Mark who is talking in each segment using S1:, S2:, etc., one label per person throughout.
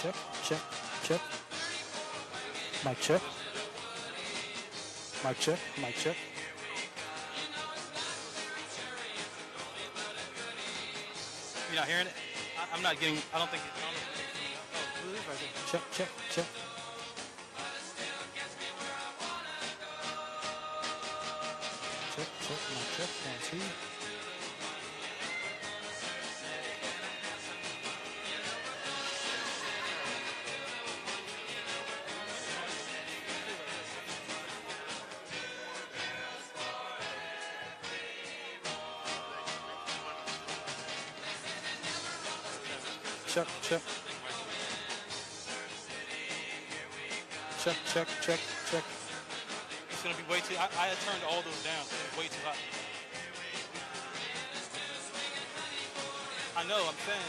S1: check, check, check. Mic check. Mic check, mic check.
S2: You're not hearing it? I'm not getting, I don't think it's on. Oh, it is right there.
S1: Check, check, check. Check, check, mic check, 1, 2. Check, check. Check, check, check, check.
S2: It's going to be way too, I had turned all those down, so it's way too hot. I know, I'm saying.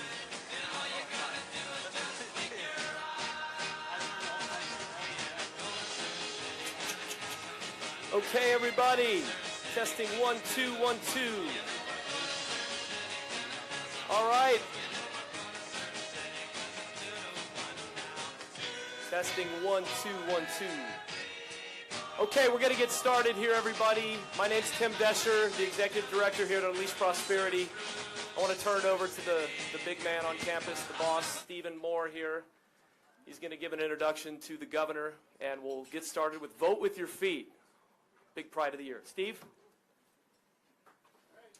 S3: Okay, everybody. Testing 1, 2, 1, 2. All right. Testing 1, 2, 1, 2. Okay, we're going to get started here, everybody. My name's Tim Desher, the Executive Director here at Unleash Prosperity. I want to turn it over to the big man on campus, the boss, Stephen Moore here. He's going to give an introduction to the governor, and we'll get started with Vote With Your Feet. Big pride of the year. Steve?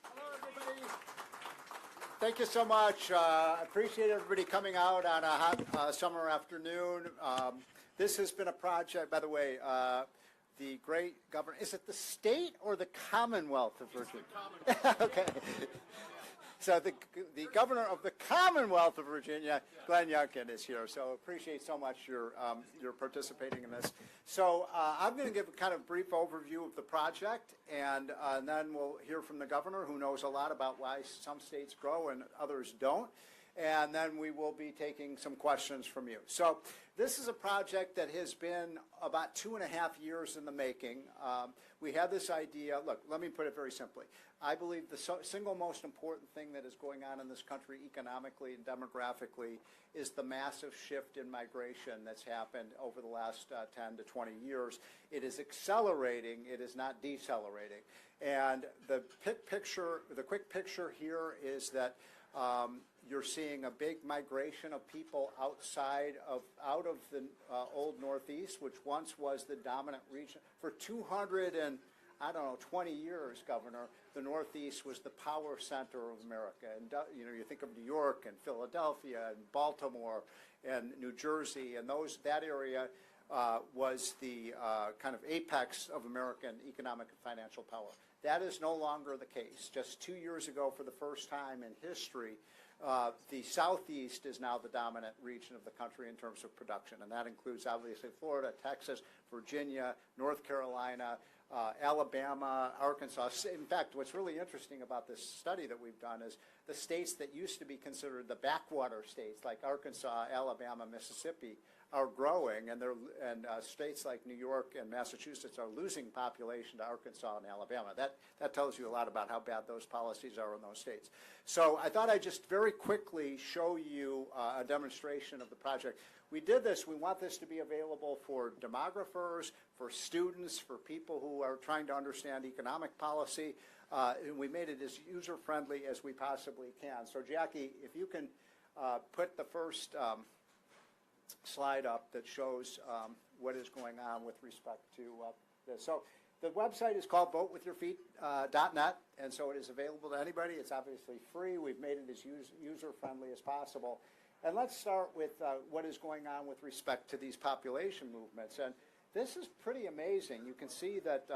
S4: Hello, everybody. Thank you so much. I appreciate everybody coming out on a hot summer afternoon. This has been a project, by the way, the great governor, is it the state or the Commonwealth of Virginia? Okay. So the governor of the Commonwealth of Virginia, Glenn Youngkin, is here. So appreciate so much your participating in this. So I'm going to give a kind of brief overview of the project, and then we'll hear from the governor, who knows a lot about why some states grow and others don't. And then we will be taking some questions from you. So this is a project that has been about 2.5 years in the making. We had this idea. Look, let me put it very simply. I believe the single most important thing that is going on in this country economically and demographically is the massive shift in migration that's happened over the last 10 to 20 years. It is accelerating. It is not decelerating. And the quick picture here is that you're seeing a big migration of people out of the old Northeast, which once was the dominant region. For 20 years, Governor, the Northeast was the power center of America. And you think of New York and Philadelphia and Baltimore and New Jersey, and that area was the kind of apex of American economic and financial power. That is no longer the case. Just 2 years ago, for the first time in history, the Southeast is now the dominant region of the country in terms of production, and that includes obviously Florida, Texas, Virginia, North Carolina, Alabama, Arkansas. In fact, what's really interesting about this study that we've done is the states that used to be considered the backwater states, like Arkansas, Alabama, Mississippi, are growing, and states like New York and Massachusetts are losing population to Arkansas and Alabama. That tells you a lot about how bad those policies are in those states. So I thought I'd just very quickly show you a demonstration of the project. We did this. We want this to be available for demographers, for students, for people who are trying to understand economic policy. And we made it as user-friendly as we possibly can. So Jackie, if you can put the first slide up that shows what is going on with respect to this. So the website is called votewithyourfeet.net, and so it is available to anybody. It's obviously free. We've made it as user-friendly as possible. And let's start with what is going on with respect to these population movements. And this is pretty amazing. You can see that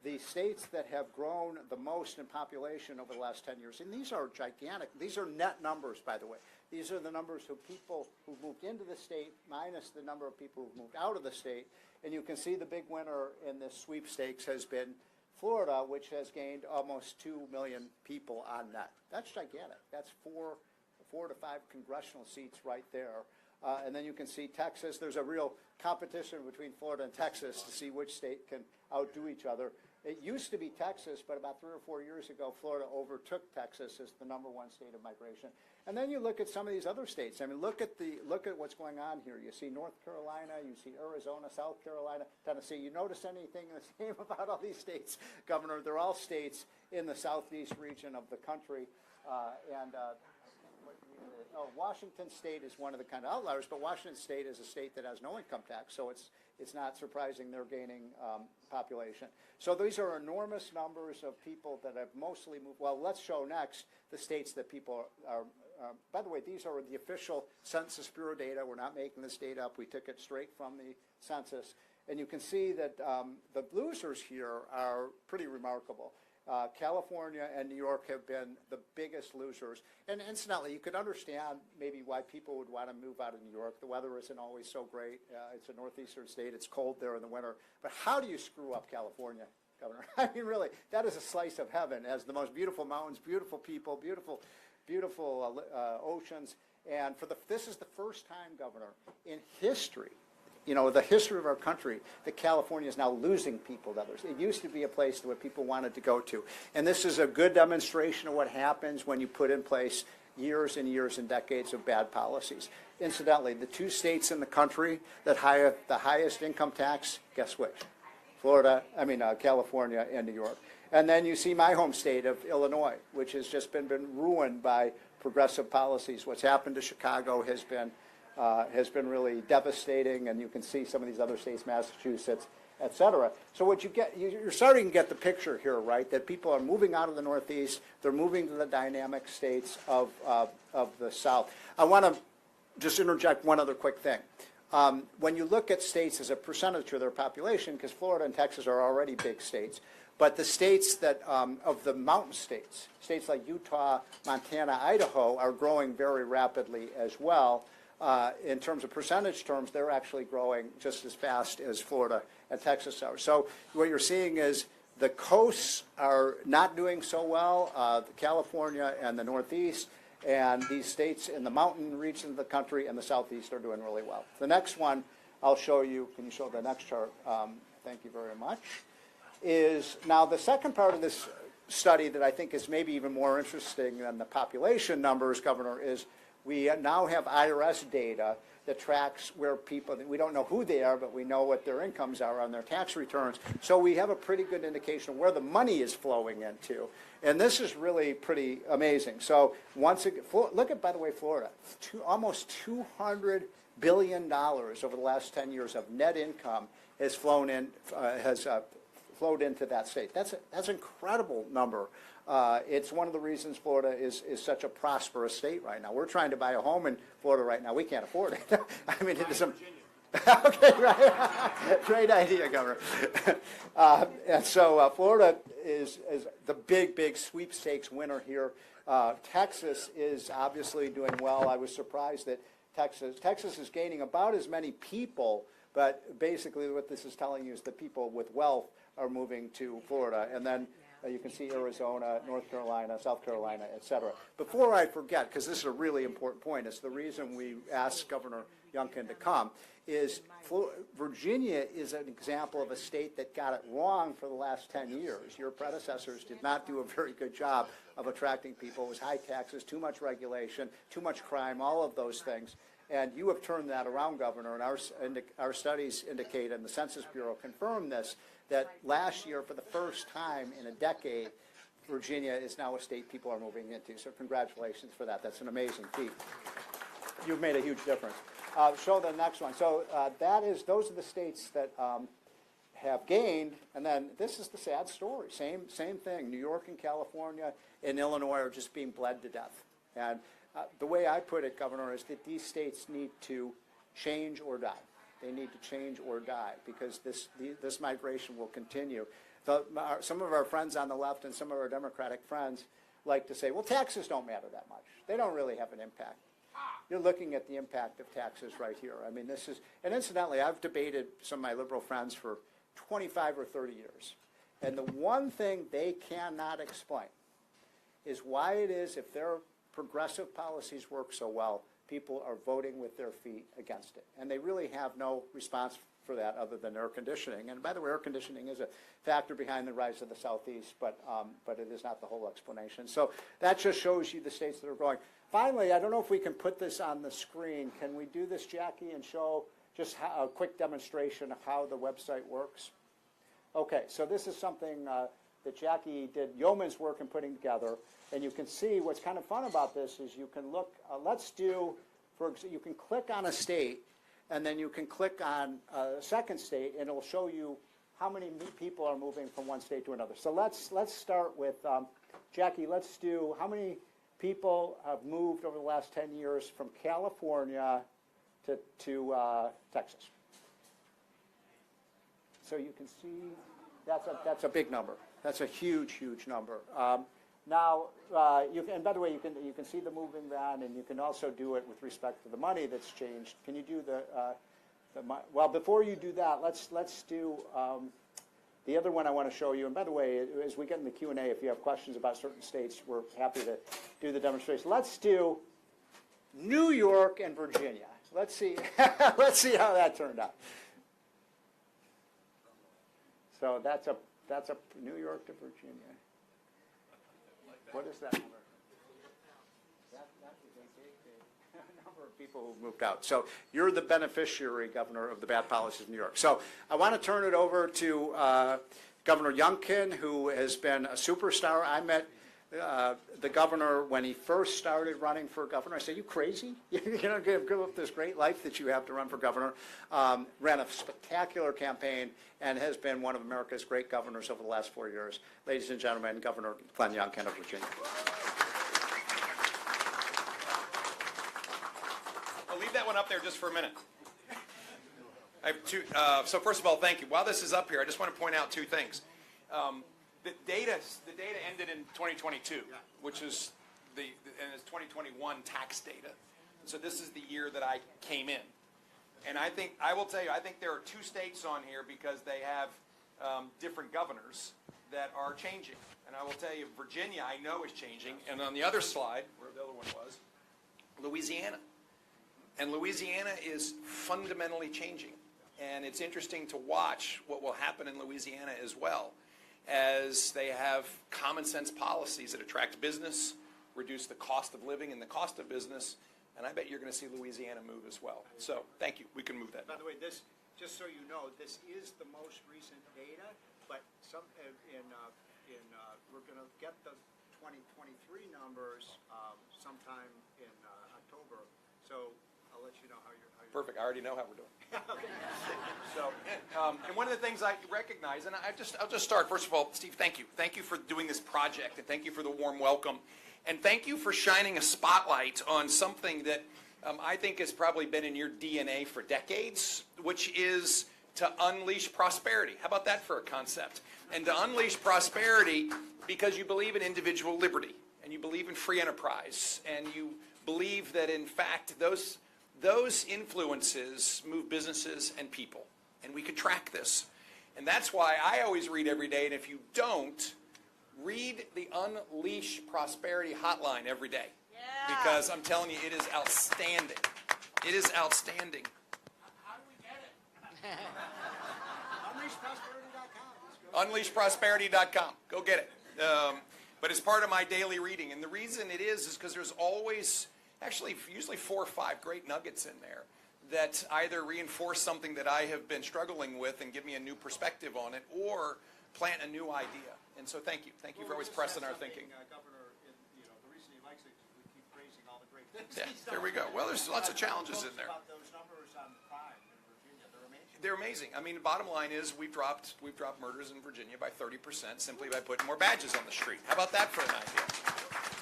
S4: the states that have grown the most in population over the last 10 years, and these are gigantic. These are net numbers, by the way. These are the numbers of people who moved into the state minus the number of people who've moved out of the state. And you can see the big winner in this sweepstakes has been Florida, which has gained almost 2 million people on net. That's gigantic. That's four to five congressional seats right there. And then you can see Texas. There's a real competition between Florida and Texas to see which state can outdo each other. It used to be Texas, but about 3 or 4 years ago, Florida overtook Texas as the #1 state of migration. And then you look at some of these other states. I mean, look at what's going on here. You see North Carolina, you see Arizona, South Carolina, Tennessee. You notice anything the same about all these states, Governor? They're all states in the southeast region of the country. Washington State is one of the kind of outliers, but Washington State is a state that has no income tax, so it's not surprising they're gaining population. So these are enormous numbers of people that have mostly moved. Well, let's show next the states that people are. By the way, these are the official Census Bureau data. We're not making this data up. We took it straight from the census. And you can see that the losers here are pretty remarkable. California and New York have been the biggest losers. And incidentally, you could understand maybe why people would want to move out of New York. The weather isn't always so great. It's a northeastern state. It's cold there in the winter. But how do you screw up California, Governor? I mean, really, that is a slice of heaven. It has the most beautiful mountains, beautiful people, beautiful oceans. And this is the first time, Governor, in history, the history of our country, that California is now losing people to others. It used to be a place where people wanted to go to. And this is a good demonstration of what happens when you put in place years and years and decades of bad policies. Incidentally, the 2 states in the country that have the highest income tax, guess which? California and New York. And then you see my home state of Illinois, which has just been ruined by progressive policies. What's happened to Chicago has been really devastating, and you can see some of these other states, Massachusetts, et cetera. So what you get, you're starting to get the picture here, right, that people are moving out of the Northeast, they're moving to the dynamic states of the South. I want to just interject one other quick thing. When you look at states as a percentage of their population, because Florida and Texas are already big states, but the states that, of the mountain states, states like Utah, Montana, Idaho, are growing very rapidly as well. In terms of percentage terms, they're actually growing just as fast as Florida and Texas are. So what you're seeing is the coasts are not doing so well, California and the Northeast, and these states in the mountain region of the country and the Southeast are doing really well. The next one I'll show you, can you show the next chart? Thank you very much. Is now the second part of this study that I think is maybe even more interesting than the population numbers, Governor, is we now have IRS data that tracks where people, we don't know who they are, but we know what their incomes are on their tax returns. So we have a pretty good indication of where the money is flowing into. And this is really pretty amazing. So once again, look at, by the way, Florida, almost $200 billion over the last 10 years of net income has flowed into that state. That's an incredible number. It's one of the reasons Florida is such a prosperous state right now. We're trying to buy a home in Florida right now. We can't afford it. I mean, it is a... Okay, right. Great idea, Governor. And so Florida is the big sweepstakes winner here. Texas is obviously doing well. I was surprised that Texas is gaining about as many people, but basically what this is telling you is that people with wealth are moving to Florida. And then you can see Arizona, North Carolina, South Carolina, et cetera. Before I forget, because this is a really important point, it's the reason we asked Governor Youngkin to come, is Virginia is an example of a state that got it wrong for the last 10 years. Your predecessors did not do a very good job of attracting people. It was high taxes, too much regulation, too much crime, all of those things. And you have turned that around, Governor, and our studies indicate, and the Census Bureau confirmed this, that last year, for the first time in a decade, Virginia is now a state people are moving into. So congratulations for that. That's an amazing feat. You've made a huge difference. Show the next one. So those are the states that have gained, and then this is the sad story. Same thing. New York and California and Illinois are just being bled to death. And the way I put it, Governor, is that these states need to change or die. They need to change or die because this migration will continue. Some of our friends on the left and some of our Democratic friends like to say, well, taxes don't matter that much. They don't really have an impact. You're looking at the impact of taxes right here. I mean, this is, and incidentally, I've debated some of my liberal friends for 25 or 30 years. And the one thing they cannot explain is why it is, if their progressive policies work so well, people are voting with their feet against it. And they really have no response for that other than air conditioning. And by the way, air conditioning is a factor behind the rise of the Southeast, but it is not the whole explanation. So that just shows you the states that are growing. Finally, I don't know if we can put this on the screen. Can we do this, Jackie, and show just a quick demonstration of how the website works? Okay, so this is something that Jackie did yeoman's work in putting together. And you can see what's kind of fun about this is you can look, you can click on a state, and then you can click on a second state, and it'll show you how many people are moving from one state to another. So let's start with, Jackie, let's do how many people have moved over the last 10 years from California to Texas. So you can see that's a big number. That's a huge, huge number. Now, and by the way, you can see the moving van, and you can also do it with respect to the money that's changed. Can you do well, before you do that, let's do the other one I want to show you. And by the way, as we get in the Q&A, if you have questions about certain states, we're happy to do the demonstration. Let's do New York and Virginia. Let's see how that turned out. So that's a New York to Virginia. What is that number? That is a big number of people who moved out. So you're the beneficiary, Governor, of the bad policies of New York. So I want to turn it over to Governor Youngkin, who has been a superstar. I met the governor when he first started running for governor. I said, "You crazy? You're going to give up this great life that you have to run for governor." Ran a spectacular campaign and has been one of America's great governors over the last 4 years. Ladies and gentlemen, Governor Glenn Youngkin of Virginia.
S5: I'll leave that one up there just for a minute. I have two. So first of all, thank you. While this is up here, I just want to point out two things. The data ended in 2022, which is and it's 2021 tax data. So this is the year that I came in. And I will tell you, I think there are two states on here because they have different governors that are changing. And I will tell you, Virginia, I know, is changing. And on the other slide, where the other one was, Louisiana. And Louisiana is fundamentally changing. And it's interesting to watch what will happen in Louisiana as well, as they have common sense policies that attract business, reduce the cost of living and the cost of business, and I bet you're going to see Louisiana move as well. So thank you. We can move that.
S4: By the way, this, just so you know, this is the most recent data, but we're going to get the 2023 numbers sometime in October. So I'll let you know how you're.
S5: Perfect. I already know how we're doing.
S4: Okay.
S5: So, and one of the things I recognize, and I'll just start. First of all, Steve, thank you. Thank you for doing this project, and thank you for the warm welcome. And thank you for shining a spotlight on something that I think has probably been in your DNA for decades, which is to unleash prosperity. How about that for a concept? And to unleash prosperity because you believe in individual liberty, and you believe in free enterprise, and you believe that, in fact, those influences move businesses and people, and we could track this. And that's why I always read every day, and if you don't, read the Unleash Prosperity hotline every day. Yeah. Because I'm telling you, it is outstanding. It is outstanding.
S4: How do we get it?
S5: UnleashProsperity.com. Go get it. But it's part of my daily reading, and the reason it is because there's always, actually, usually 4 or 5 great nuggets in there that either reinforce something that I have been struggling with and give me a new perspective on it, or plant a new idea. And so thank you. Thank you for always pressing our thinking.
S4: Governor, the reason he likes it is we keep praising all the great things.
S5: Yeah, there we go. Well, there's lots of challenges in there.
S4: About those numbers on crime in Virginia, they're amazing.
S5: They're amazing. I mean, the bottom line is we've dropped murders in Virginia by 30% simply by putting more badges on the street. How about that for an idea?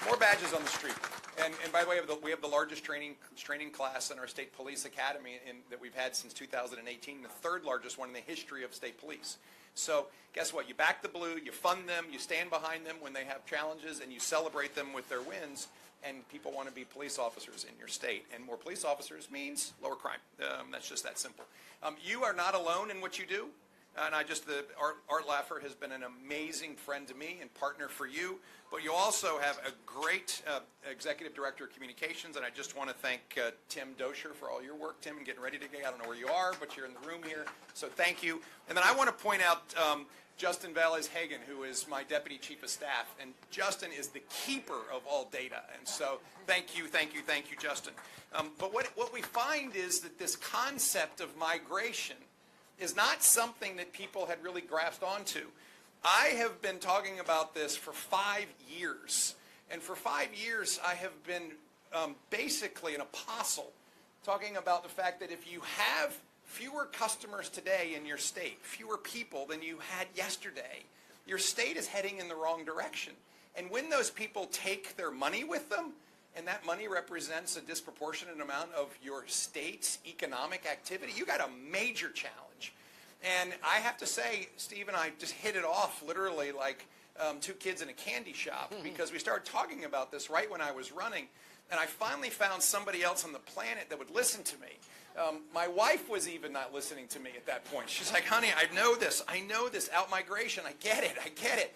S5: More badges on the street. And by the way, we have the largest training class in our state police academy that we've had since 2018, the 3rd largest one in the history of state police. So guess what? You back the blue, you fund them, you stand behind them when they have challenges, and you celebrate them with their wins. And people want to be police officers in your state. And more police officers means lower crime. That's just that simple. You are not alone in what you do. And Art Laffer has been an amazing friend to me and partner for you. But you also have a great executive director of communications, and I just want to thank Tim Dosher for all your work, Tim, and getting ready to get. I don't know where you are, but you're in the room here, so thank you. And then I want to point out Justin Valles-Hagen, who is my deputy chief of staff, and Justin is the keeper of all data. And so thank you, Justin. But what we find is that this concept of migration is not something that people had really grasped onto. I have been talking about this for 5 years, and for 5 years I have been basically an apostle talking about the fact that if you have fewer customers today in your state, fewer people than you had yesterday, your state is heading in the wrong direction. And when those people take their money with them, and that money represents a disproportionate amount of your state's economic activity, you got a major challenge. And I have to say, Steve and I just hit it off literally like two kids in a candy shop, because we started talking about this right when I was running, and I finally found somebody else on the planet that would listen to me. My wife was even not listening to me at that point. She's like, honey, I know this, out-migration, I get it.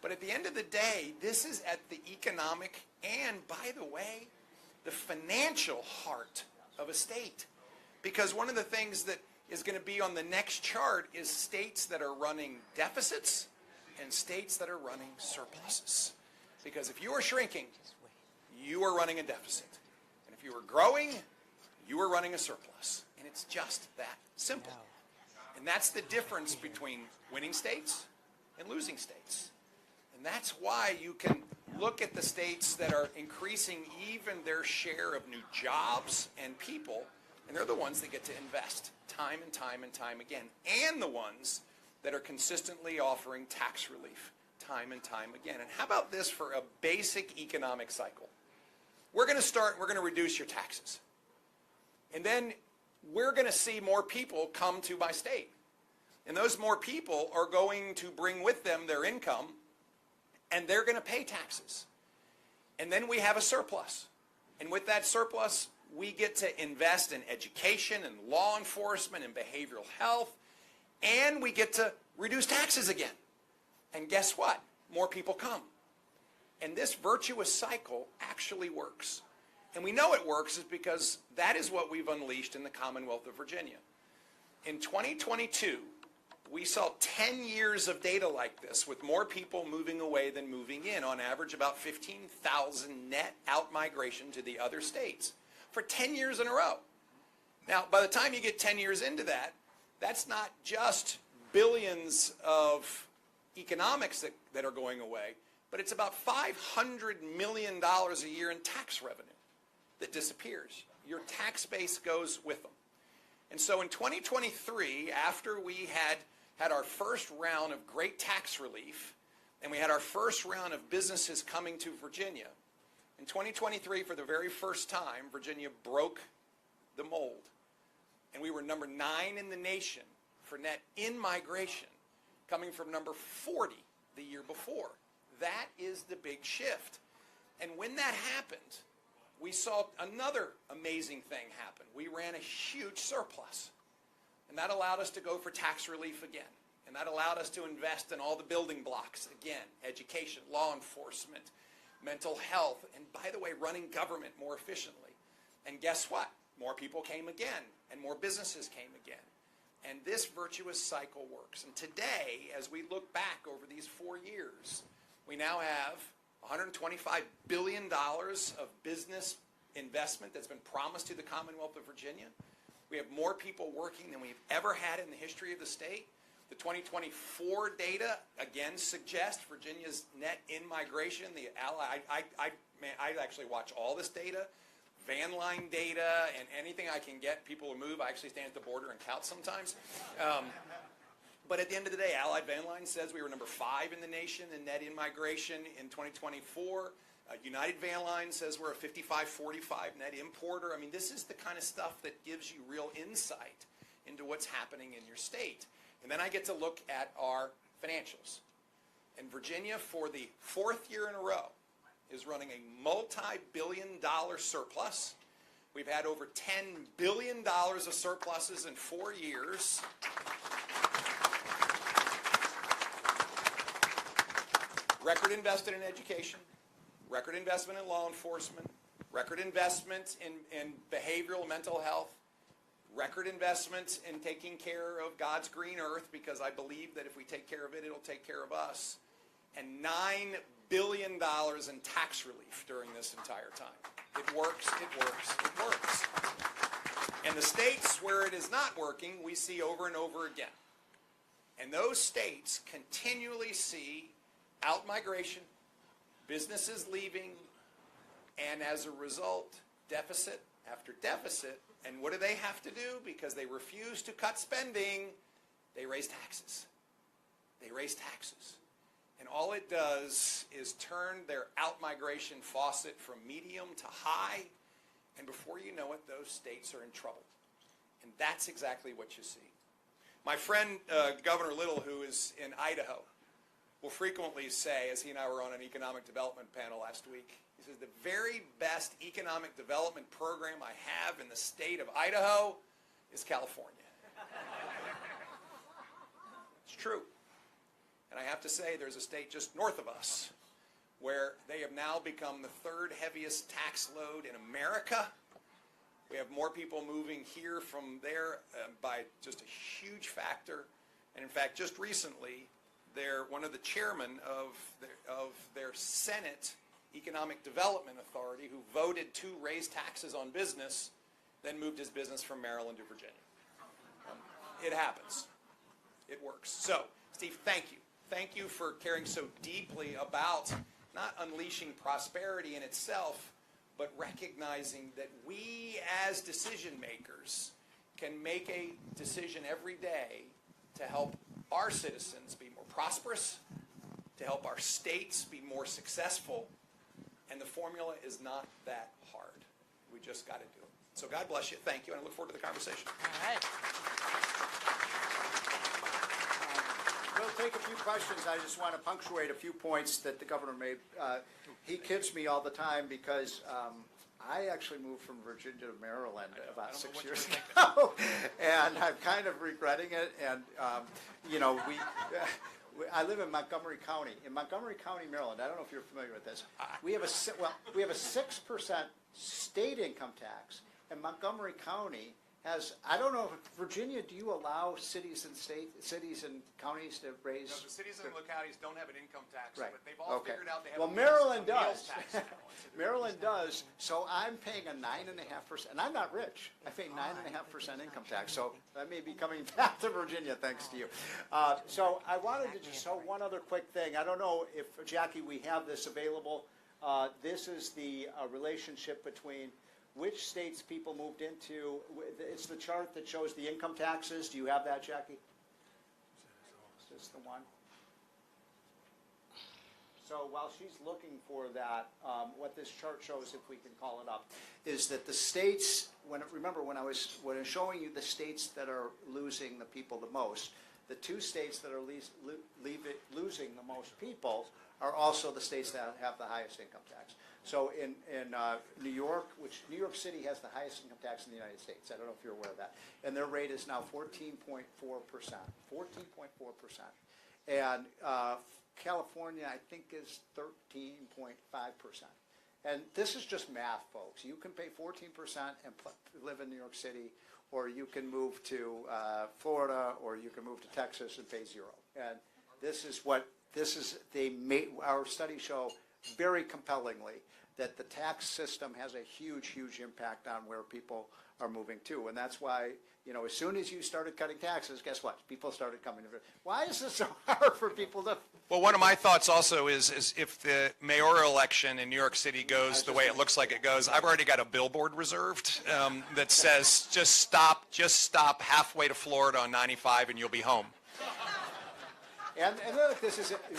S5: But at the end of the day, this is at the economic and, by the way, the financial heart of a state. Because one of the things that is going to be on the next chart is states that are running deficits and states that are running surpluses. Because if you are shrinking, you are running a deficit. And if you are growing, you are running a surplus. And it's just that simple. And that's the difference between winning states and losing states. And that's why you can look at the states that are increasing even their share of new jobs and people, and they're the ones that get to invest time and time again, and the ones that are consistently offering tax relief time and time again. And how about this for a basic economic cycle? We're going to reduce your taxes. And then we're going to see more people come to my state. And those more people are going to bring with them their income, and they're going to pay taxes. And then we have a surplus. And with that surplus, we get to invest in education and law enforcement and behavioral health, and we get to reduce taxes again. And guess what? More people come. And this virtuous cycle actually works. And we know it works is because that is what we've unleashed in the Commonwealth of Virginia. In 2022, we saw 10 years of data like this, with more people moving away than moving in, on average about 15,000 net out-migration to the other states for 10 years in a row. Now, by the time you get 10 years into that, that's not just billions of economics that are going away, but it's about $500 million a year in tax revenue that disappears. Your tax base goes with them. And so in 2023, after we had our first round of great tax relief, and we had our first round of businesses coming to Virginia, in 2023, for the very first time, Virginia broke the mold. And we were number 9 in the nation for net in-migration, coming from number 40 the year before. That is the big shift. And when that happened, we saw another amazing thing happen. We ran a huge surplus. And that allowed us to go for tax relief again. And that allowed us to invest in all the building blocks again: education, law enforcement, mental health, and by the way, running government more efficiently. And guess what? More people came again, and more businesses came again. And this virtuous cycle works. And today, as we look back over these 4 years, we now have $125 billion of business investment that's been promised to the Commonwealth of Virginia. We have more people working than we've ever had in the history of the state. The 2024 data, again, suggests Virginia's net in-migration. I actually watch all this data, van line data, and anything I can get people to move. I actually stand at the border and count sometimes. But at the end of the day, Allied Van Line says we were number 5 in the nation in net in-migration in 2024. United Van Line says we're a 55-45 net importer. I mean, this is the kind of stuff that gives you real insight into what's happening in your state. And then I get to look at our financials. And Virginia, for the 4th year in a row, is running a multi-billion-dollar surplus. We've had over $10 billion of surpluses in 4 years. record invested in education, record investment in law enforcement, record investment in behavioral mental health, record investment in taking care of God's green earth, because I believe that if we take care of it, it'll take care of us, and $9 billion in tax relief during this entire time. It works, it works, it works. And the states where it is not working, we see over and over again. And those states continually see out-migration, businesses leaving, and as a result, deficit after deficit. And what do they have to do? Because they refuse to cut spending, they raise taxes. They raise taxes. And all it does is turn their out-migration faucet from medium to high, and before you know it, those states are in trouble. And that's exactly what you see. My friend, Governor Little, who is in Idaho, will frequently say, as he and I were on an economic development panel last week, he says, the very best economic development program I have in the state of Idaho is California. It's true. And I have to say, there's a state just north of us where they have now become the third heaviest tax load in America. We have more people moving here from there by just a huge factor. And in fact, just recently, one of the chairmen of their Senate Economic Development Authority, who voted to raise taxes on business, then moved his business from Maryland to Virginia. It happens. It works. So, Steve, thank you. Thank you for caring so deeply about not unleashing prosperity in itself, but recognizing that we as decision makers can make a decision every day to help our citizens be more prosperous, to help our states be more successful, and the formula is not that hard. We just got to do it. So God bless you. Thank you, and I look forward to the conversation.
S6: All right.
S4: We'll take a few questions. I just want to punctuate a few points that the governor made. He kids me all the time because I actually moved from Virginia to Maryland about 6 years ago, and I'm kind of regretting it. And you know, I live in Montgomery County. In Montgomery County, Maryland, I don't know if you're familiar with this. We have a 6% state income tax, and Montgomery County has, I don't know, Virginia, do you allow cities and counties to raise?
S5: No, the cities and localities don't have an income tax,
S4: Right.
S5: but they've all figured out they have
S4: well,
S5: a
S4: Maryland
S5: meals
S4: does.
S5: tax now.
S4: Maryland does. So I'm paying a 9.5%, and I'm not rich. I pay 9.5% income tax. So I may be coming back to Virginia thanks to you. So I wanted to just show one other quick thing. I don't know if, Jackie, we have this available. This is the relationship between which states people moved into. It's the chart that shows the income taxes. Do you have that, Jackie? Is this the one? So while she's looking for that, what this chart shows, if we can call it up, is that the states, remember when I was showing you the states that are losing the people the most, the two states that are losing the most people are also the states that have the highest income tax. So in New York, which New York City has the highest income tax in the United States. I don't know if you're aware of that. And their rate is now 14.4%. 14.4%. And California, I think, is 13.5%. And this is just math, folks. You can pay 14% and live in New York City, or you can move to Florida, or you can move to Texas and pay 0. And our studies show very compellingly that the tax system has a huge, huge impact on where people are moving to. And that's why, you know, as soon as you started cutting taxes, guess what? People started coming to. Why is this so hard for people to?
S5: Well, one of my thoughts also is if the mayoral election in New York City goes the way it looks like it goes, I've already got a billboard reserved that says, just stop halfway to Florida on 95 and you'll be home.
S4: And look,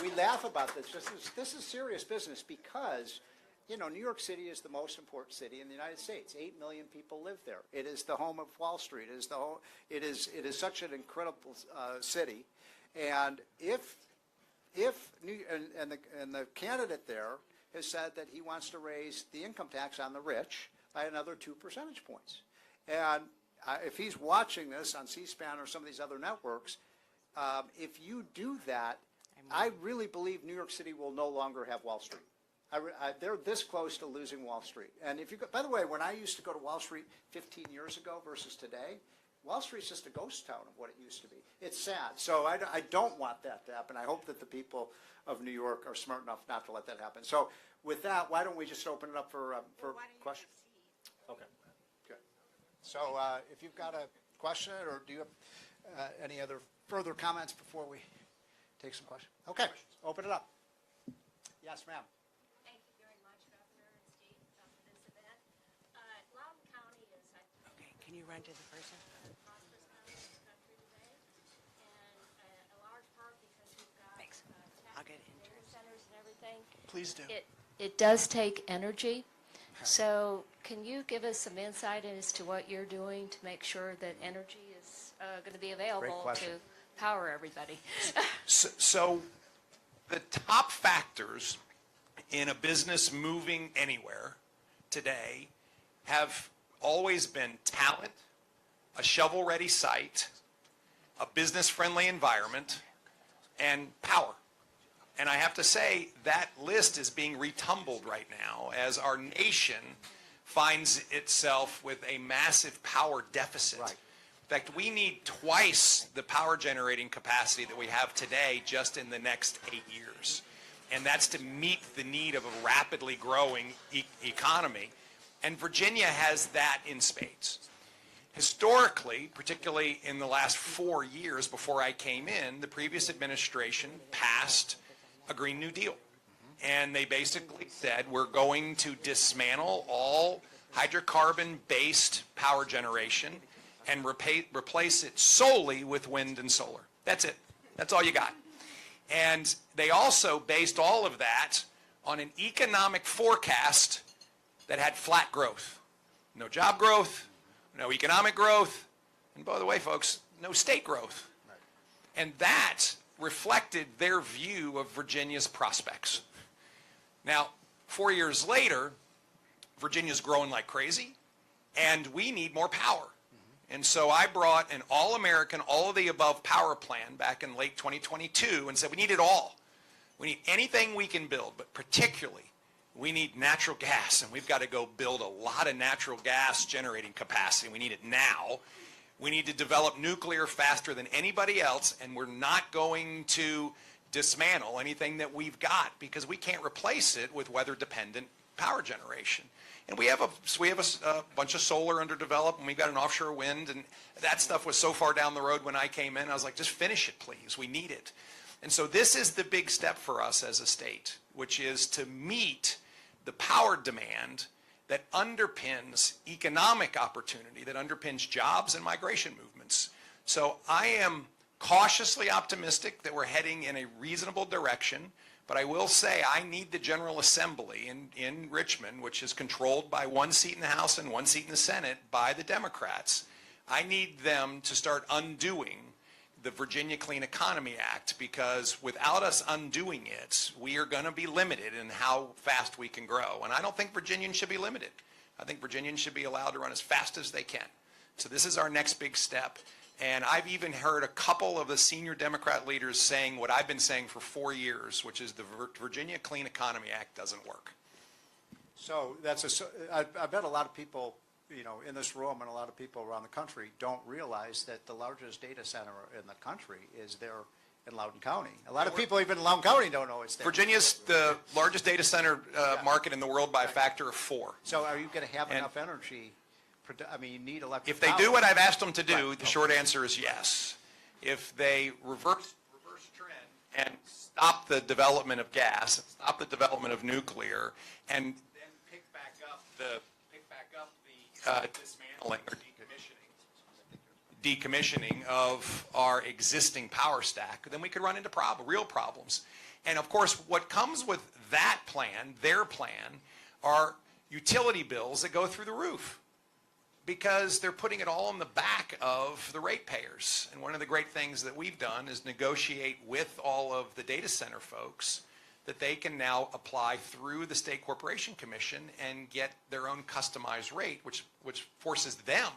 S4: we laugh about this. This is serious business because, you know, New York City is the most important city in the United States. 8 million people live there. It is the home of Wall Street. It is such an incredible city. And if the candidate there has said that he wants to raise the income tax on the rich by another 2 percentage points. And if he's watching this on C-SPAN or some of these other networks, if you do that, I really believe New York City will no longer have Wall Street. They're this close to losing Wall Street. And if you go, by the way, when I used to go to Wall Street 15 years ago versus today, Wall Street's just a ghost town of what it used to be. It's sad. So I don't want that to happen. I hope that the people of New York are smart enough not to let that happen. So with that, why don't we just open it up for questions? Okay, good. So if you've got a question, or do you have any other further comments before we take some questions? Okay, open it up. Yes, ma'am.
S6: Thank you very much, Governor and Steve, for this event. Loudoun County is,
S7: Okay, can you run to the person?
S6: prosperous county in the country today, and a large part because we've got
S7: Thanks.
S6: tech
S7: I'll get it in
S6: data centers and everything.
S3: Please do.
S6: It does take energy. So can you give us some insight as to what you're doing to make sure that energy is going to be available to
S4: question.
S6: power everybody?
S5: So the top factors in a business moving anywhere today have always been talent, a shovel-ready site, a business-friendly environment, and power. And I have to say that list is being retumbled right now as our nation finds itself with a massive power deficit.
S4: Right.
S5: In fact, we need twice the power generating capacity that we have today just in the next 8 years. And that's to meet the need of a rapidly growing economy. And Virginia has that in spades. Historically, particularly in the last 4 years before I came in, the previous administration passed a Green New Deal. And they basically said, we're going to dismantle all hydrocarbon-based power generation and replace it solely with wind and solar. That's it. That's all you got. And they also based all of that on an economic forecast that had flat growth. No job growth, no economic growth, and by the way, folks, no state growth. And that reflected their view of Virginia's prospects. Now, 4 years later, Virginia's growing like crazy, and we need more power. And so I brought an all-American, all-of-the-above power plan back in late 2022 and said we need it all. We need anything we can build, but particularly we need natural gas, and we've got to go build a lot of natural gas generating capacity. We need it now. We need to develop nuclear faster than anybody else, and we're not going to dismantle anything that we've got because we can't replace it with weather-dependent power generation. And we have a bunch of solar under development. We've got an offshore wind, and that stuff was so far down the road when I came in. I was like, just finish it, please. We need it. And so this is the big step for us as a state, which is to meet the power demand that underpins economic opportunity, that underpins jobs and migration movements. So I am cautiously optimistic that we're heading in a reasonable direction, but I will say I need the General Assembly in Richmond, which is controlled by 1 seat in the House and 1 seat in the Senate by the Democrats. I need them to start undoing the Virginia Clean Economy Act, because without us undoing it, we are going to be limited in how fast we can grow. And I don't think Virginians should be limited. I think Virginians should be allowed to run as fast as they can. So this is our next big step. And I've even heard a couple of the senior Democrat leaders saying what I've been saying for 4 years, which is the Virginia Clean Economy Act doesn't work.
S4: So I bet a lot of people, in this room and a lot of people around the country don't realize that the largest data center in the country is there in Loudoun County. A lot of people even in Loudoun County don't know it's there.
S5: Virginia's the largest data center market in the world by a factor of 4.
S4: So are you going to have enough energy? I mean, you need electric
S5: If they
S4: power.
S5: do what I've asked them to do,
S4: Right.
S5: the short answer is yes. If they reverse trend and stop the development of gas, stop the development of nuclear, and then pick back up the dismantling or decommissioning of our existing power stack, then we could run into real problems. And of course, what comes with that plan, their plan, are utility bills that go through the roof, because they're putting it all on the back of the ratepayers. And one of the great things that we've done is negotiate with all of the data center folks that they can now apply through the State Corporation Commission and get their own customized rate, which forces them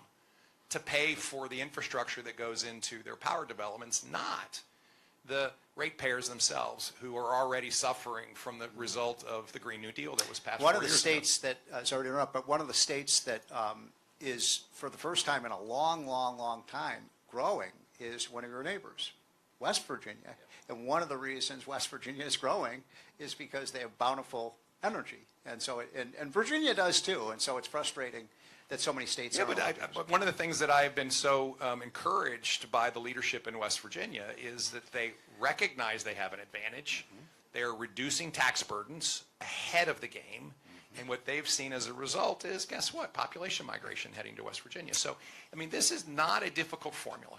S5: to pay for the infrastructure that goes into their power developments, not the ratepayers themselves who are already suffering from the result of the Green New Deal that was passed.
S4: One of the states that, sorry to interrupt, but one of the states that is for the first time in a long time growing is one of your neighbors, West Virginia. And one of the reasons West Virginia is growing is because they have bountiful energy. And so, and Virginia does too. And so it's frustrating that so many states are.
S5: But one of the things that I've been so encouraged by the leadership in West Virginia is that they recognize they have an advantage. They're reducing tax burdens ahead of the game. And what they've seen as a result is, guess what? Population migration heading to West Virginia. So, I mean, this is not a difficult formula,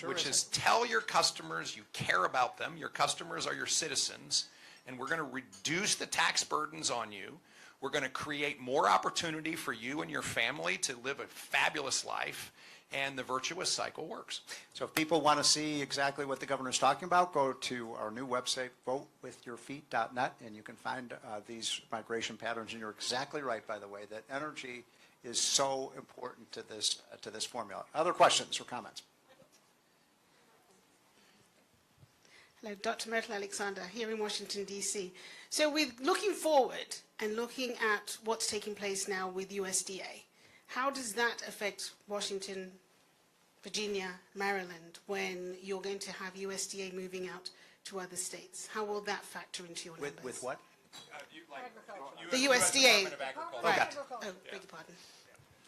S5: which is tell your customers you care about them. Your customers are your citizens, and we're going to reduce the tax burdens on you. We're going to create more opportunity for you and your family to live a fabulous life, and the virtuous cycle works.
S4: So if people want to see exactly what the governor's talking about, go to our new website, votewithyourfeet.net, and you can find these migration patterns. And you're exactly right, by the way, that energy is so important to this formula. Other questions or comments?
S7: Hello, Dr. Myrtle Alexander, here in Washington, D.C. So with looking forward and looking at what's taking place now with USDA, how does that affect Washington, Virginia, Maryland, when you're going to have USDA moving out to other states? How will that factor into your numbers?
S4: With what?
S7: The USDA. Right.
S5: Okay.
S7: Oh, beg your pardon.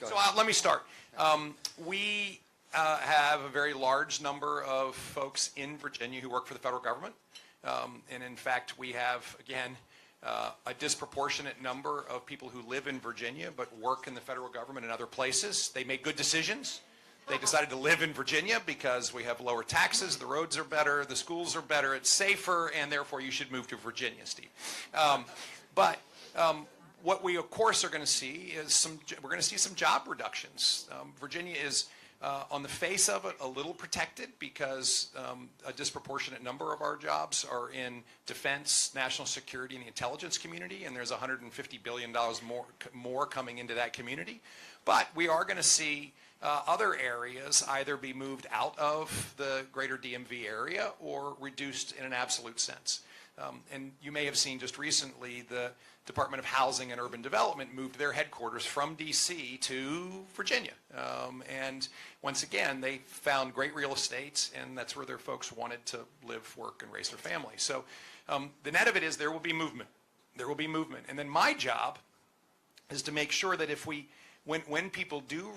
S5: So let me start. We have a very large number of folks in Virginia who work for the federal government. And in fact, we have, again, a disproportionate number of people who live in Virginia but work in the federal government in other places. They made good decisions. They decided to live in Virginia because we have lower taxes, the roads are better, the schools are better, it's safer, and therefore you should move to Virginia, Steve. What we, of course, are going to see is we're going to see some job reductions. Virginia is, on the face of it, a little protected because a disproportionate number of our jobs are in defense, national security, and the intelligence community, and there's $150 billion more coming into that community. But we are going to see other areas either be moved out of the greater DMV area or reduced in an absolute sense. And you may have seen just recently the Department of Housing and Urban Development moved their headquarters from D.C. to Virginia. And once again, they found great real estate, and that's where their folks wanted to live, work, and raise their family. So the net of it is there will be movement. There will be movement. And then my job is to make sure that when people do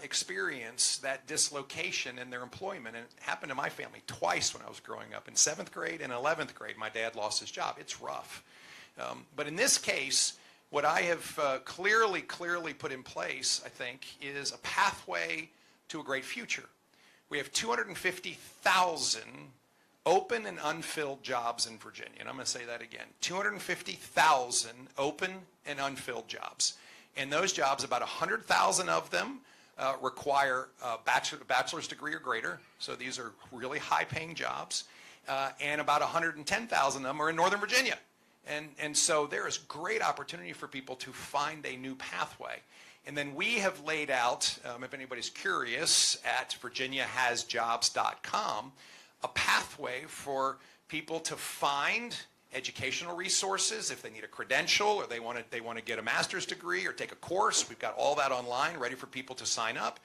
S5: experience that dislocation in their employment, and it happened to my family twice when I was growing up. In 7th grade and 11th grade, my dad lost his job. It's rough. But in this case, what I have clearly put in place, I think, is a pathway to a great future. We have 250,000 open and unfilled jobs in Virginia. And I'm going to say that again. 250,000 open and unfilled jobs. And those jobs, about 100,000 of them require a bachelor's degree or greater. So these are really high-paying jobs. And about 110,000 of them are in Northern Virginia. And so there is great opportunity for people to find a new pathway. And then we have laid out, if anybody's curious, at virginiahasjobs.com, a pathway for people to find educational resources if they need a credential or they want to get a master's degree or take a course. We've got all that online ready for people to sign up.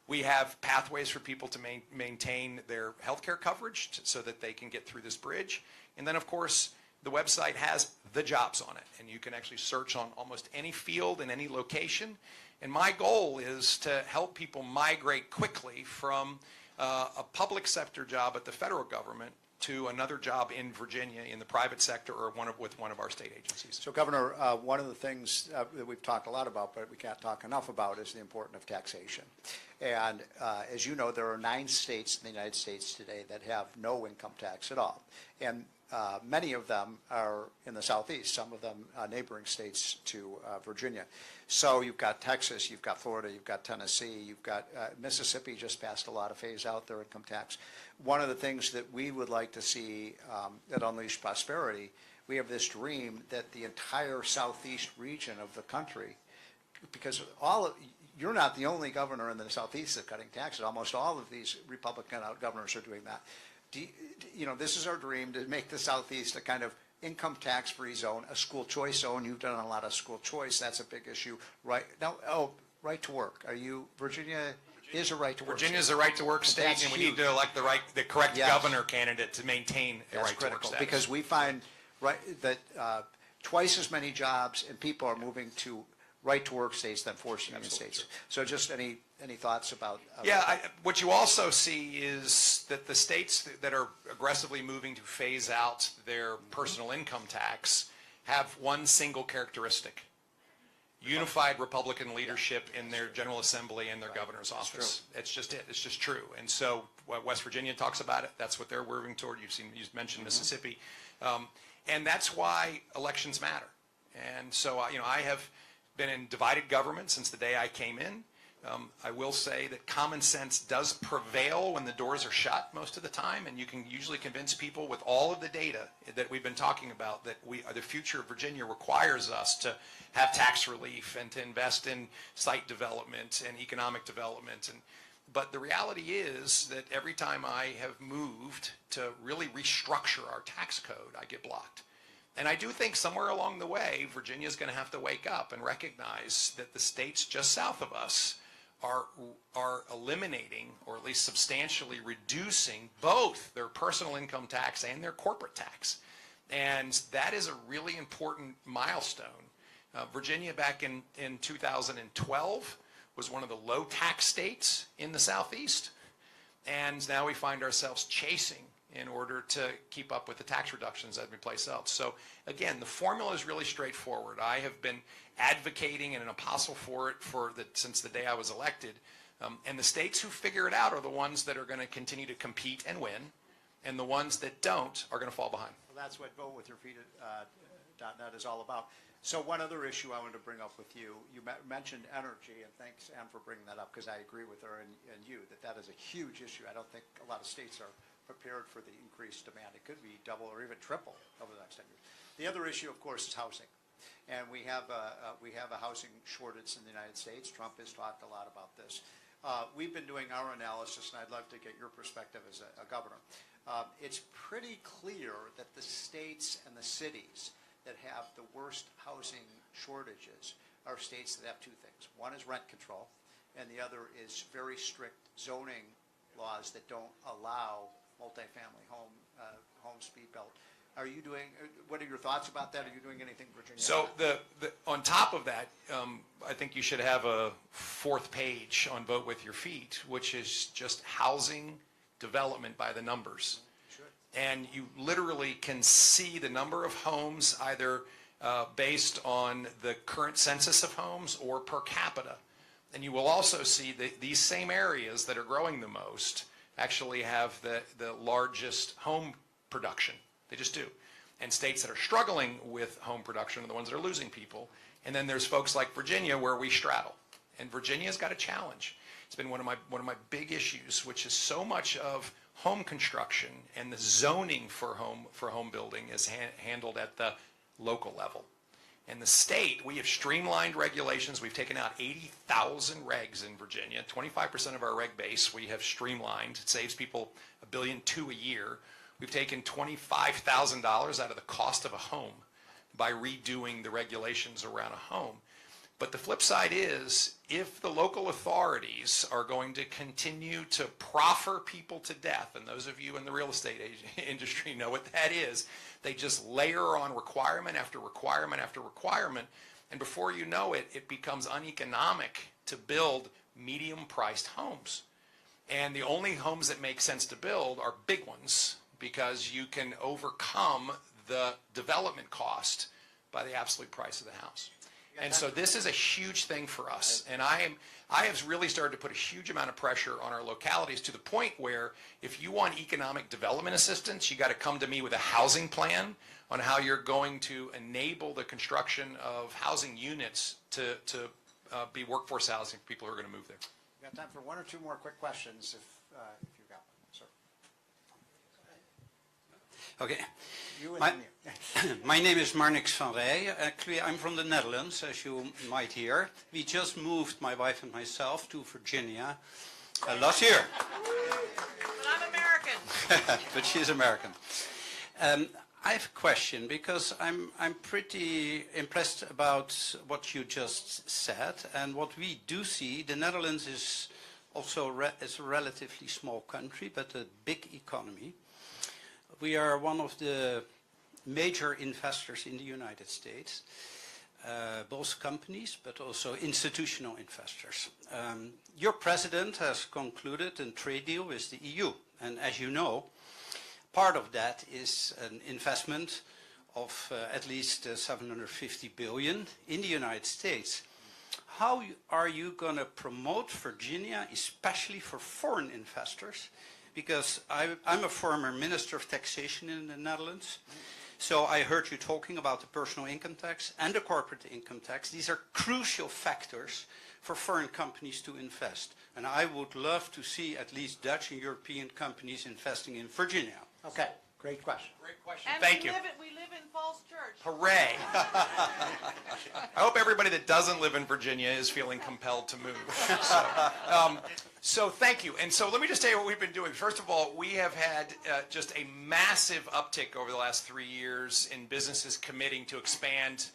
S5: We have pathways for people to maintain their healthcare coverage so that they can get through this bridge. And then, of course, the website has the jobs on it, and you can actually search on almost any field in any location. And my goal is to help people migrate quickly from a public sector job at the federal government to another job in Virginia in the private sector or with one of our state agencies.
S4: So, Governor, one of the things that we've talked a lot about, but we can't talk enough about, is the importance of taxation. And as you know, there are 9 states in the United States today that have no income tax at all. And many of them are in the southeast, some of them neighboring states to Virginia. So you've got Texas, you've got Florida, you've got Tennessee, you've got Mississippi just passed a law to phase out their income tax. One of the things that we would like to see at Unleash Prosperity, we have this dream that the entire southeast region of the country, because you're not the only governor in the southeast that's cutting taxes. Almost all of these Republican governors are doing that. this is our dream to make the Southeast a kind of income tax-free zone, a school choice zone. You've done a lot of school choice. That's a big issue. Right now, right to work. Virginia is a right to work.
S5: Virginia is a right to work state, and we need to elect the correct governor candidate to maintain a right to work status.
S4: Because we find that twice as many jobs and people are moving to right to work states than forced union states. So just any thoughts about
S5: what you also see is that the states that are aggressively moving to phase out their personal income tax have one single characteristic: unified Republican leadership in their General Assembly and their governor's office. It's just it. It's just true. And so West Virginia talks about it. That's what they're working toward. You've mentioned Mississippi. And that's why elections matter. And so, I have been in divided government since the day I came in. I will say that common sense does prevail when the doors are shut most of the time, and you can usually convince people with all of the data that we've been talking about that the future of Virginia requires us to have tax relief and to invest in site development and economic development. But the reality is that every time I have moved to really restructure our tax code, I get blocked. And I do think somewhere along the way, Virginia is going to have to wake up and recognize that the states just south of us are eliminating, or at least substantially reducing, both their personal income tax and their corporate tax. And that is a really important milestone. Virginia back in 2012 was one of the low tax states in the Southeast. And now we find ourselves chasing in order to keep up with the tax reductions that have been placed out. So again, the formula is really straightforward. I have been advocating and an apostle for it since the day I was elected. And the states who figure it out are the ones that are going to continue to compete and win, and the ones that don't are going to fall behind.
S4: Well, that's what VoteWithYourFeet.net is all about. So one other issue I wanted to bring up with you, you mentioned energy, and thanks, Ann, for bringing that up, because I agree with her and you that is a huge issue. I don't think a lot of states are prepared for the increased demand. It could be double or even triple over the next 10 years. The other issue, of course, is housing. And we have a housing shortage in the United States. Trump has talked a lot about this. We've been doing our analysis, and I'd love to get your perspective as a governor. It's pretty clear that the states and the cities that have the worst housing shortages are states that have two things. One is rent control, and the other is very strict zoning laws that don't allow multifamily homes to be built. Are you doing? What are your thoughts about that? Are you doing anything, Virginia?
S5: So on top of that, I think you should have a fourth page on Vote With Your Feet, which is just housing development by the numbers. And you literally can see the number of homes either based on the current census of homes or per capita. And you will also see that these same areas that are growing the most actually have the largest home production. They just do. And states that are struggling with home production are the ones that are losing people. And then there's folks like Virginia where we straddle. And Virginia's got a challenge. It's been one of my big issues, which is so much of home construction and the zoning for home building is handled at the local level. And the state, we have streamlined regulations. We've taken out 80,000 regs in Virginia. 25% of our reg base we have streamlined. It saves people $1.2 billion a year. We've taken $25,000 out of the cost of a home by redoing the regulations around a home. But the flip side is, if the local authorities are going to continue to proffer people to death, and those of you in the real estate industry know what that is, they just layer on requirement after requirement after requirement, and before you know it, it becomes uneconomic to build medium-priced homes. And the only homes that make sense to build are big ones, because you can overcome the development cost by the absolute price of the house. And so this is a huge thing for us. And I have really started to put a huge amount of pressure on our localities, to the point where if you want economic development assistance, you got to come to me with a housing plan on how you're going to enable the construction of housing units to be workforce housing for people who are going to move there.
S4: We've got time for one or two more quick questions, if you've got one, sir.
S8: Okay.
S4: You and then you.
S8: My name is Marnix van Rij. Actually, I'm from the Netherlands, as you might hear. We just moved, my wife and myself, to Virginia last year.
S9: But I'm American.
S8: but she's American. I have a question because I'm pretty impressed about what you just said, and what we do see. The Netherlands is also is a relatively small country, but a big economy. We are one of the major investors in the United States, both companies, but also institutional investors. Your president has concluded a trade deal with the EU, and as you know, part of that is an investment of at least 750 billion in the United States. How are you going to promote Virginia, especially for foreign investors? Because I'm a former Minister of Taxation in the Netherlands. So I heard you talking about the personal income tax and the corporate income tax. These are crucial factors for foreign companies to invest. And I would love to see at least Dutch and European companies investing in Virginia.
S4: Okay, great question.
S5: Great question.
S9: And
S5: Thank you.
S9: We live in Falls Church.
S5: Hooray. I hope everybody that doesn't live in Virginia is feeling compelled to move. So thank you. And so let me just tell you what we've been doing. First of all, we have had just a massive uptick over the last 3 years in businesses committing to expand,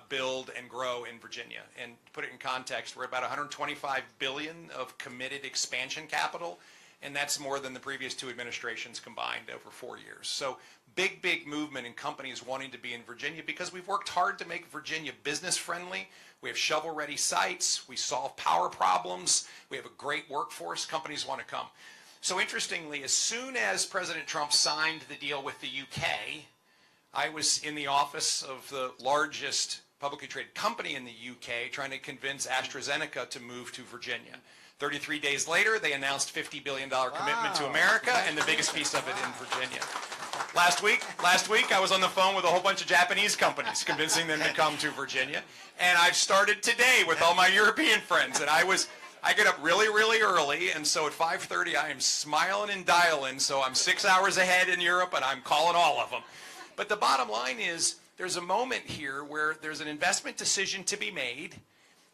S5: build, and grow in Virginia. And to put it in context, we're about $125 billion of committed expansion capital, and that's more than the previous 2 administrations combined over 4 years. So big movement in companies wanting to be in Virginia because we've worked hard to make Virginia business friendly. We have shovel-ready sites. We solve power problems. We have a great workforce. Companies want to come. So interestingly, as soon as President Trump signed the deal with the UK, I was in the office of the largest publicly traded company in the UK trying to convince AstraZeneca to move to Virginia. 33 days later, they announced $50 billion commitment to America, and the biggest piece of it in Virginia. Last week, I was on the phone with a whole bunch of Japanese companies, convincing them to come to Virginia. And I've started today with all my European friends. And I get up really early, and so at 5:30, I am smiling and dialing. So I'm 6 hours ahead in Europe, and I'm calling all of them. But the bottom line is, there's a moment here where there's an investment decision to be made,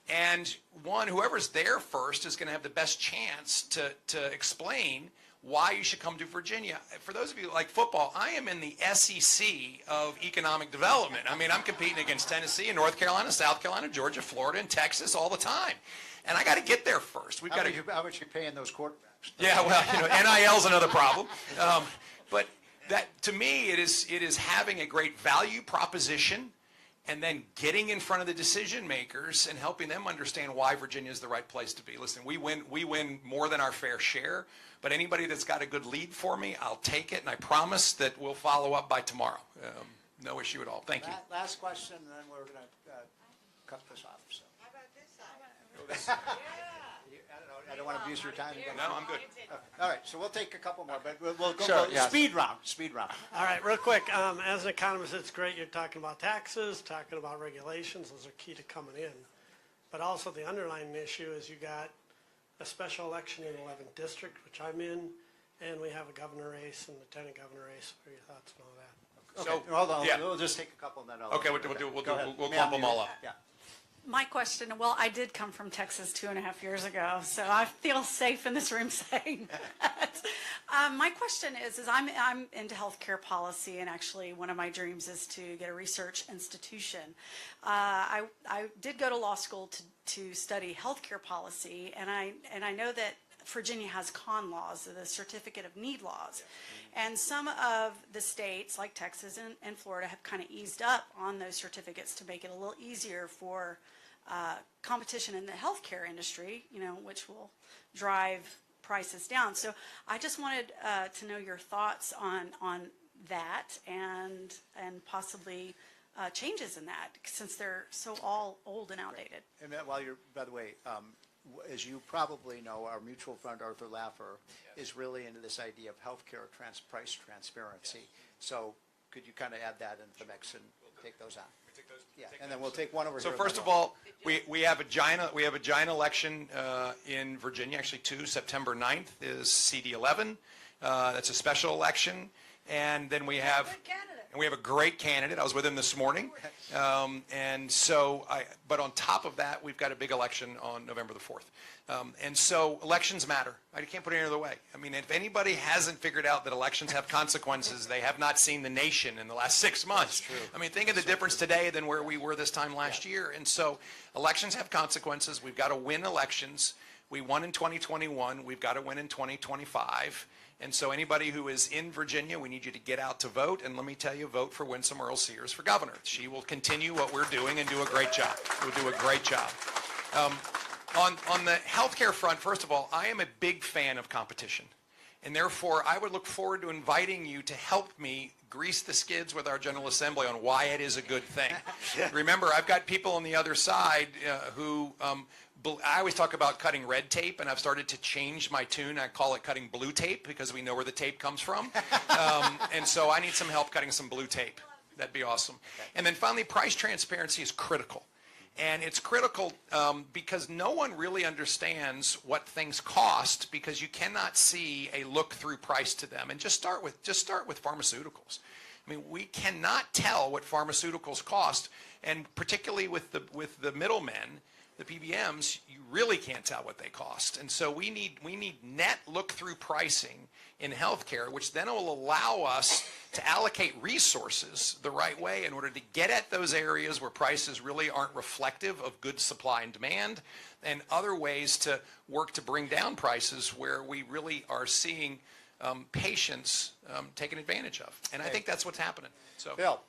S5: and whoever's there first is going to have the best chance to explain why you should come to Virginia. For those of you like football, I am in the SEC of economic development. I mean, I'm competing against Tennessee and North Carolina, South Carolina, Georgia, Florida, and Texas all the time. And I got to get there first.
S4: How much you paying those quarterbacks?
S5: Yeah, well, NIL's another problem. But that, to me, it is having a great value proposition and then getting in front of the decision makers and helping them understand why Virginia is the right place to be. Listen, we win more than our fair share, but anybody that's got a good lead for me, I'll take it, and I promise that we'll follow up by tomorrow. No issue at all. Thank you.
S4: Last question, and then we're going to cut this off. So.
S9: How about this side?
S4: I don't want to abuse your time.
S5: No, I'm good.
S4: All right, so we'll take a couple more, but we'll go
S1: Sure, yes.
S4: speed round.
S10: All right, real quick. As an economist, it's great you're talking about taxes, talking about regulations. Those are key to coming in. But also the underlying issue is you got a special election in the 11th district, which I'm in, and we have a governor race and lieutenant governor race. What are your thoughts on all that?
S4: Okay,
S5: So,
S4: hold on.
S5: yeah.
S4: We'll just take a couple, and then I'll.
S5: Okay, we'll clump them all up.
S4: Yeah.
S11: My question, well, I did come from Texas 2.5 years ago, so I feel safe in this room saying that. My question is I'm into healthcare policy, and actually one of my dreams is to get a research institution. I did go to law school to study healthcare policy, and I know that Virginia has CON laws, the Certificate of Need laws. And some of the states, like Texas and Florida, have kind of eased up on those certificates to make it a little easier for competition in the healthcare industry, which will drive prices down. So I just wanted to know your thoughts on that and possibly changes in that, since they're so all old and outdated.
S4: And while you're, by the way, as you probably know, our mutual friend Arthur Laffer is really into this idea of healthcare price transparency. So could you kind of add that into the mix and take those on? Yeah, and then we'll take one over here.
S5: So first of all, we have a giant election in Virginia, actually two. September 9th is CD11. That's a special election. And then we have...
S9: Good candidate.
S5: And we have a great candidate. I was with him this morning. But on top of that, we've got a big election on November the 4th. And so elections matter. I can't put it any other way. I mean, if anybody hasn't figured out that elections have consequences, they have not seen the nation in the last 6 months. I mean, think of the difference today than where we were this time last year. And so elections have consequences. We've got to win elections. We won in 2021. We've got to win in 2025. And so anybody who is in Virginia, we need you to get out to vote. And let me tell you, vote for Winsome Earl Sears for governor. She will continue what we're doing and do a great job. We'll do a great job. On the healthcare front, first of all, I am a big fan of competition. And therefore, I would look forward to inviting you to help me grease the skids with our General Assembly on why it is a good thing. Remember, I've got people on the other side who I always talk about cutting red tape, and I've started to change my tune. I call it cutting blue tape because we know where the tape comes from. And so I need some help cutting some blue tape. That'd be awesome. And then finally, price transparency is critical. And it's critical because no one really understands what things cost because you cannot see a look-through price to them. And just start with pharmaceuticals. I mean, we cannot tell what pharmaceuticals cost, and particularly with the middlemen, the PBMs, you really can't tell what they cost. And so we need net look-through pricing in healthcare, which then will allow us to allocate resources the right way in order to get at those areas where prices really aren't reflective of good supply and demand, and other ways to work to bring down prices where we really are seeing patients taken advantage of. And I think that's what's happening. So,
S4: Bill.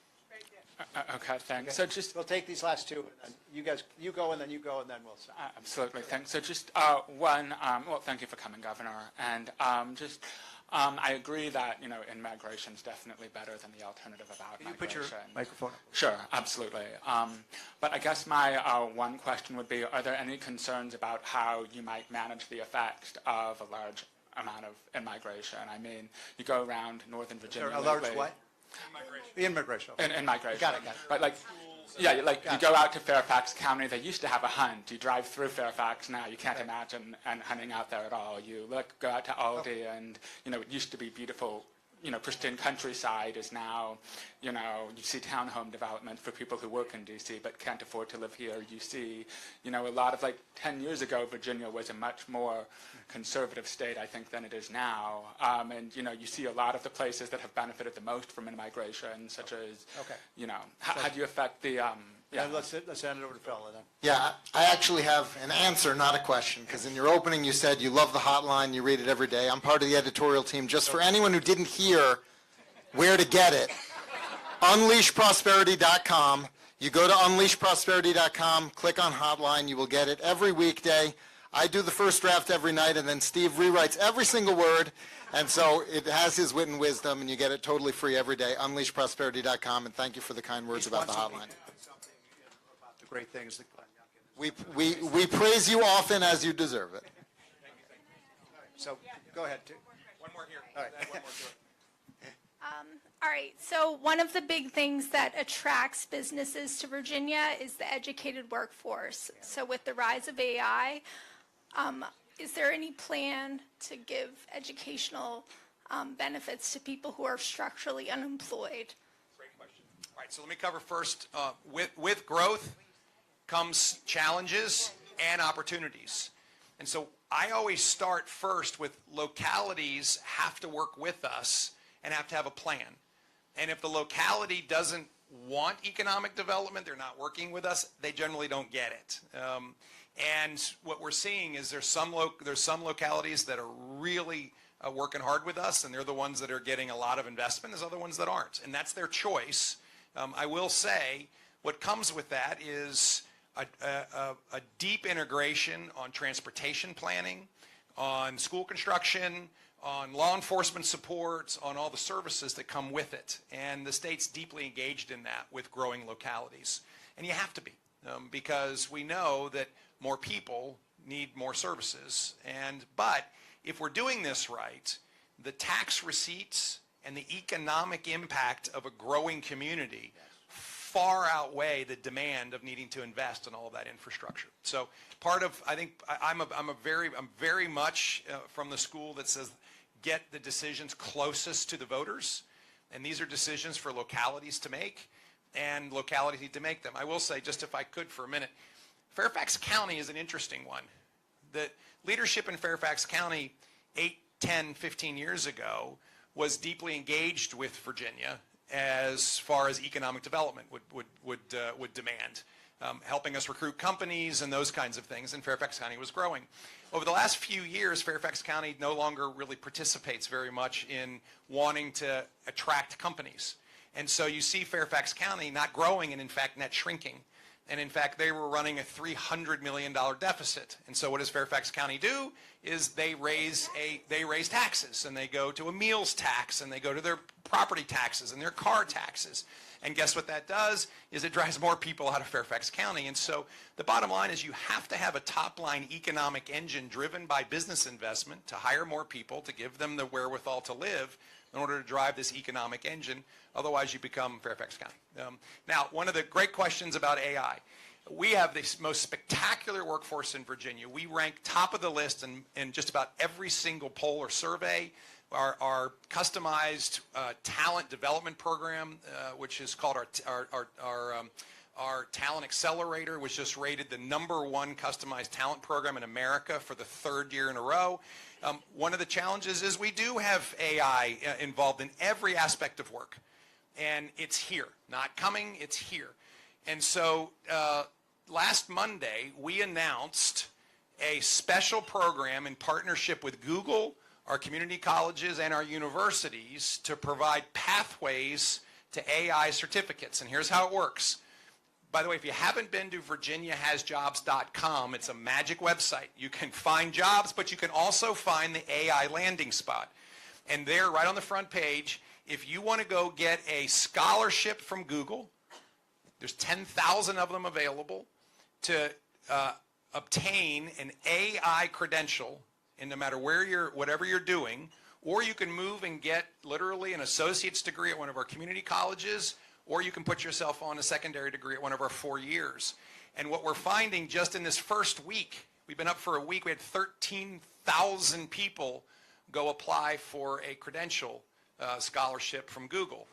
S12: Okay, thanks.
S4: Okay.
S12: So just
S4: we'll take these last two. And you guys, you go, and then you go, and then we'll stop.
S12: Absolutely, thanks. So just one. Well, thank you for coming, Governor. And I agree that immigration is definitely better than the alternative about migration.
S4: Put your microphone up.
S12: Sure, absolutely. But I guess my one question would be: are there any concerns about how you might manage the effects of a large amount of immigration? I mean, you go around Northern Virginia.
S4: A large what? Immigration.
S12: Immigration.
S4: Got it.
S12: But you go out to Fairfax County. They used to have a hunt. You drive through Fairfax now. You can't imagine hunting out there at all. You go out to Aldi, and it used to be beautiful. Pristine countryside is now, you see townhome development for people who work in D.C. but can't afford to live here. You see, a lot of 10 years ago, Virginia was a much more conservative state, I think, than it is now. And, you see a lot of the places that have benefited the most from immigration, such as, how do you affect the,
S4: Let's hand it over to Phil then.
S13: Yeah, I actually have an answer, not a question, because in your opening you said you love the hotline, you read it every day. I'm part of the editorial team. Just for anyone who didn't hear where to get it, unleashprosperity.com. You go to unleashprosperity.com, click on hotline, you will get it every weekday. I do the first draft every night, and then Steve rewrites every single word, and so it has his wit and wisdom, and you get it totally free every day, unleashprosperity.com, and thank you for the kind words about the hotline.
S4: Great things that
S13: we praise you often as you deserve it.
S4: So go ahead.
S5: One more here.
S4: All right.
S5: One more to it.
S14: All right, so one of the big things that attracts businesses to Virginia is the educated workforce. So with the rise of AI, is there any plan to give educational benefits to people who are structurally unemployed?
S5: Great question. All right, so let me cover first, with growth comes challenges and opportunities. And so I always start first with localities have to work with us and have to have a plan. And if the locality doesn't want economic development, they're not working with us, they generally don't get it. And what we're seeing is there's some localities that are really working hard with us, and they're the ones that are getting a lot of investment. There's other ones that aren't, and that's their choice. I will say what comes with that is a deep integration on transportation planning, on school construction, on law enforcement support, on all the services that come with it. And the state's deeply engaged in that with growing localities. And you have to be, because we know that more people need more services. But if we're doing this right, the tax receipts and the economic impact of a growing community far outweigh the demand of needing to invest in all of that infrastructure. So part of, I think, I'm very much from the school that says get the decisions closest to the voters, And these are decisions for localities to make, and localities need to make them. I will say, just if I could for a minute, Fairfax County is an interesting one. The leadership in Fairfax County 8, 10, 15 years ago was deeply engaged with Virginia as far as economic development would demand, helping us recruit companies and those kinds of things, and Fairfax County was growing. Over the last few years, Fairfax County no longer really participates very much in wanting to attract companies. And so you see Fairfax County not growing and in fact net shrinking. And in fact, they were running a $300 million deficit. And so what does Fairfax County do is they raise taxes, and they go to a meals tax, and they go to their property taxes and their car taxes. And guess what that does is it drives more people out of Fairfax County. And so the bottom line is you have to have a top-line economic engine driven by business investment to hire more people, to give them the wherewithal to live in order to drive this economic engine. Otherwise, you become Fairfax County. Now, one of the great questions about AI. We have the most spectacular workforce in Virginia. We rank top of the list in just about every single poll or survey. Our customized talent development program, which is called our Talent Accelerator, was just rated the #1 customized talent program in America for the 3rd year in a row. One of the challenges is we do have AI involved in every aspect of work. And it's here. Not coming, it's here. And so last Monday, we announced a special program in partnership with Google, our community colleges, and our universities to provide pathways to AI certificates. And here's how it works. By the way, if you haven't been to virginiahasjobs.com, it's a magic website. You can find jobs, but you can also find the AI landing spot. And there, right on the front page, if you want to go get a scholarship from Google, there's 10,000 of them available to obtain an AI credential, and no matter whatever you're doing, or you can move and get literally an associate's degree at one of our community colleges, or you can put yourself on a secondary degree at one of our 4 years. And what we're finding just in this first week, we've been up for a week, we had 13,000 people go apply for a credential scholarship from Google.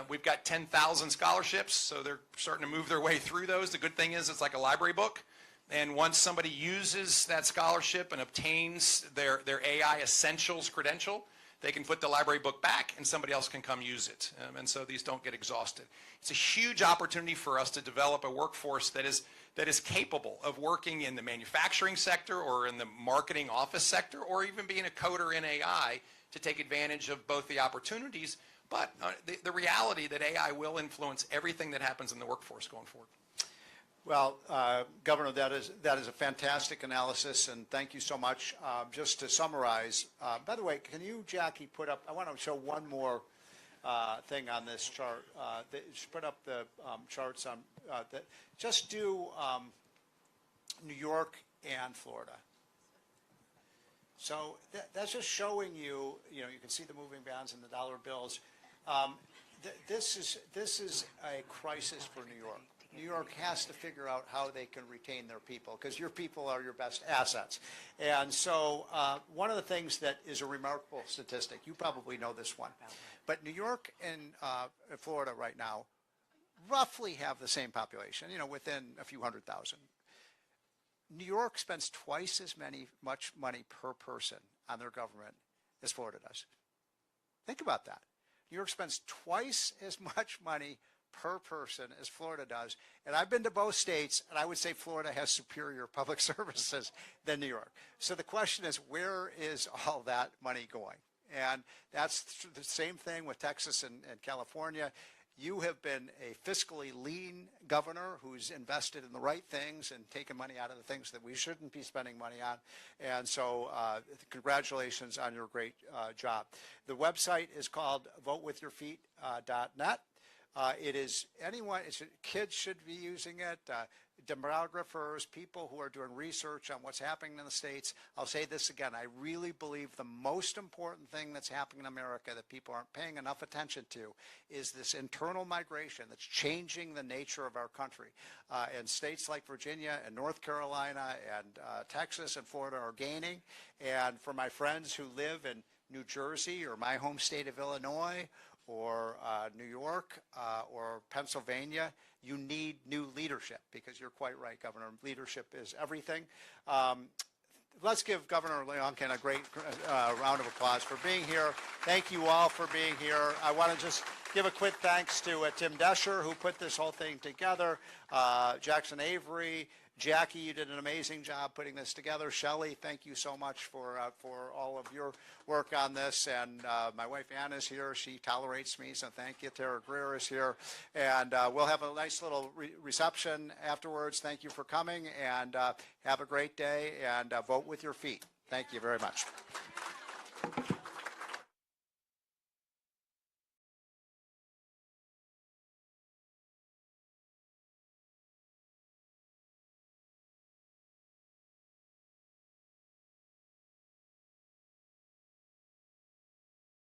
S5: We've got 10,000 scholarships, so they're starting to move their way through those. The good thing is it's like a library book. And once somebody uses that scholarship and obtains their AI Essentials credential, they can put the library book back and somebody else can come use it. And so these don't get exhausted. It's a huge opportunity for us to develop a workforce that is capable of working in the manufacturing sector or in the marketing office sector, or even being a coder in AI to take advantage of both the opportunities, but the reality that AI will influence everything that happens in the workforce going forward.
S4: Well, Governor, that is a fantastic analysis, and thank you so much. Just to summarize, by the way, can you, Jackie, put up, I want to show one more thing on this chart. Just put up the charts on, just do New York and Florida. So that's just showing you, you can see the moving bands and the dollar bills. This is a crisis for New York. New York has to figure out how they can retain their people, because your people are your best assets. And so one of the things that is a remarkable statistic, you probably know this one, but New York and Florida right now roughly have the same population, within a few 100,000. New York spends twice as much money per person on their government as Florida does. Think about that. New York spends twice as much money per person as Florida does. And I've been to both states, and I would say Florida has superior public services than New York. So the question is, where is all that money going? And that's the same thing with Texas and California. You have been a fiscally lean governor who's invested in the right things and taken money out of the things that we shouldn't be spending money on. And so congratulations on your great job. The website is called votewithyourfeet.net. It is kids should be using it, demographers, people who are doing research on what's happening in the states. I'll say this again, I really believe the most important thing that's happening in America that people aren't paying enough attention to is this internal migration that's changing the nature of our country. And states like Virginia and North Carolina and Texas and Florida are gaining. And for my friends who live in New Jersey or my home state of Illinois or New York or Pennsylvania, you need new leadership, because you're quite right, Governor. Leadership is everything. Let's give Governor Youngkin a great round of applause for being here. Thank you all for being here. I want to just give a quick thanks to Tim Desher, who put this whole thing together, Jackson Avery, Jackie, you did an amazing job putting this together. Shelley, thank you so much for all of your work on this. And my wife Ann is here. She tolerates me, so thank you. Tara Greer is here. And we'll have a nice little reception afterwards. Thank you for coming, and have a great day, and vote with your feet. Thank you very much.